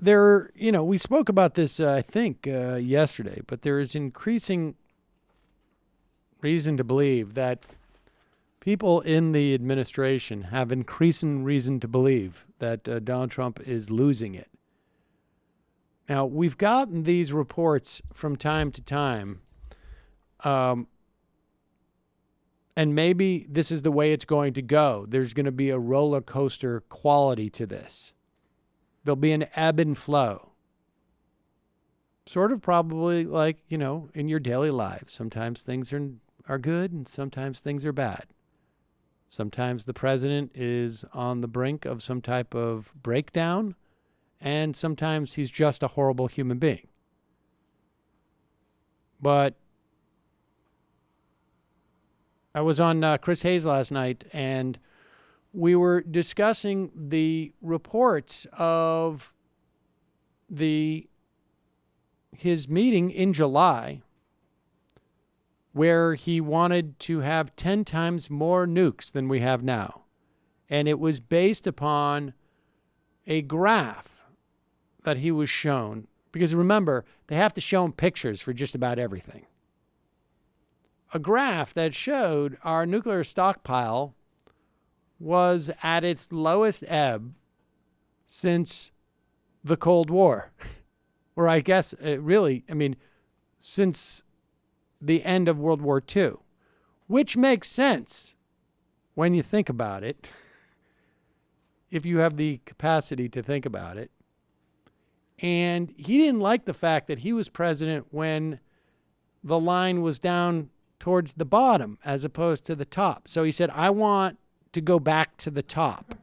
we spoke about this, I think, yesterday, but there is increasing reason to believe that people in the administration have increasing reason to believe that Donald Trump is losing it. Now, we've gotten these reports from time to time, and maybe this is the way it's going to go. There's going to be a roller coaster quality to this. There'll be an ebb and flow. Sort of probably like, in your daily lives. Sometimes things are good and sometimes things are bad. Sometimes the president is on the brink of some type of breakdown, and sometimes he's just a horrible human being. But I was on Chris Hayes last night, and we were discussing the reports of his meeting in July, where he wanted to have 10 times more nukes than we have now. And it was based upon a graph that he was shown. Because remember, they have to show him pictures for just about everything. A graph that showed our nuclear stockpile was at its lowest ebb since the Cold War. Or I guess since the end of World War II, which makes sense when you think about it, if you have the capacity to think about it. And he didn't like the fact that he was president when the line was down towards the bottom as opposed to the top. So he said, I want to go back to the top.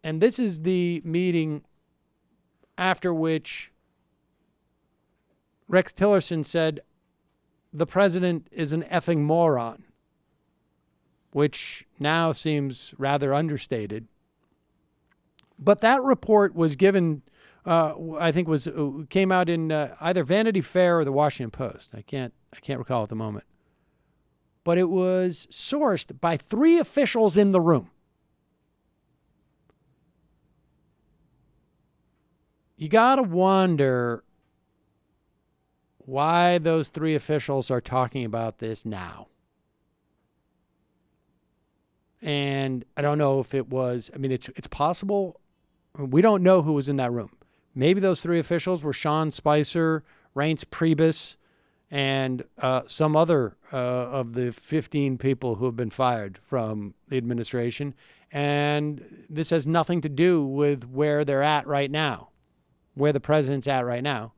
And this is the meeting after which Rex Tillerson said, the president is an effing moron, which now seems rather understated. But that report was given, came out in either Vanity Fair or the Washington Post. I can't recall at the moment. But it was sourced by 3 officials in the room. You got to wonder why those 3 officials are talking about this now. And I don't know if it was, it's possible. We don't know who was in that room. Maybe those 3 officials were Sean Spicer, Reince Priebus, and some other of the 15 people who have been fired from the administration. And this has nothing to do with where they're at right now, where the president's at right now.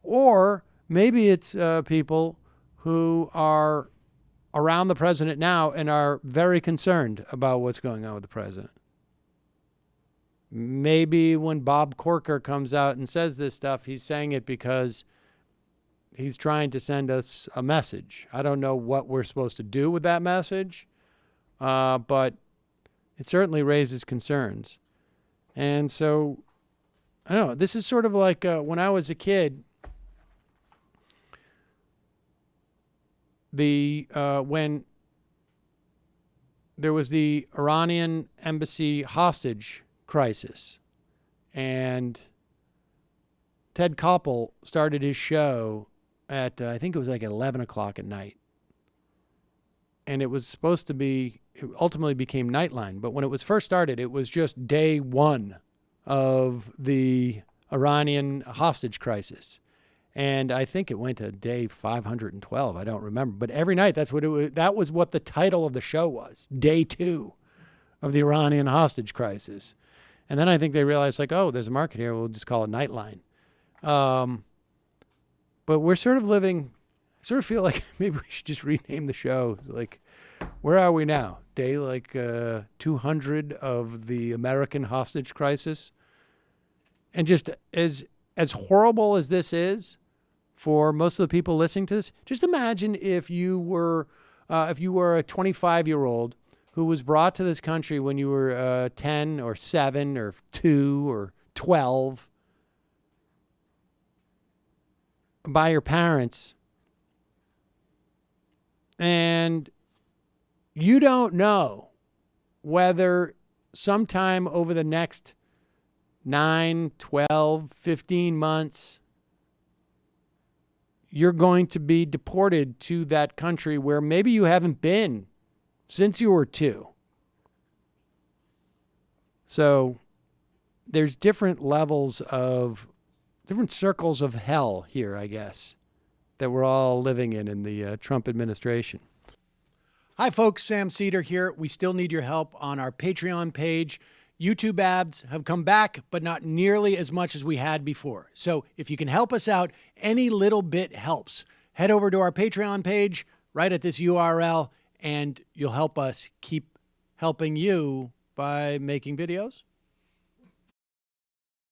Or maybe it's people who are around the president now and are very concerned about what's going on with the president. Maybe when Bob Corker comes out and says this stuff, he's saying it because he's trying to send us a message. I don't know what we're supposed to do with that message, but it certainly raises concerns. And so, I don't know, this is sort of like when I was a kid, when there was the Iranian embassy hostage crisis, and Ted Koppel started his show at I think it was like 11 o'clock at night, and it was supposed to be, it ultimately became Nightline, but when it was first started, it was just day 1 of the Iranian hostage crisis, and I think it went to day 512. I don't remember, but every night that was what the title of the show was, day 2 of the Iranian hostage crisis. And then I think they realized, there's a market here. We'll just call it Nightline. But we're sort of living, I sort of feel like maybe we should just rename the show. Like, where are we now? Day 200 of the American hostage crisis. And just as horrible as this is for most of the people listening to this, just imagine if you were a 25-year-old who was brought to this country when you were 10 or 7 or 2 or 12 by your parents, and you don't know whether sometime over the next 9, 12, 15 months, you're going to be deported to that country where maybe you haven't been since you were 2. So there's different circles of hell here, I guess, that we're all living in the Trump administration. Hi, folks. Sam Seder here. We still need your help on our Patreon page. YouTube ads have come back, but not nearly as much as we had before. So if you can help us out, any little bit helps. Head over to our Patreon page right at this URL, and you'll help us keep helping you by making videos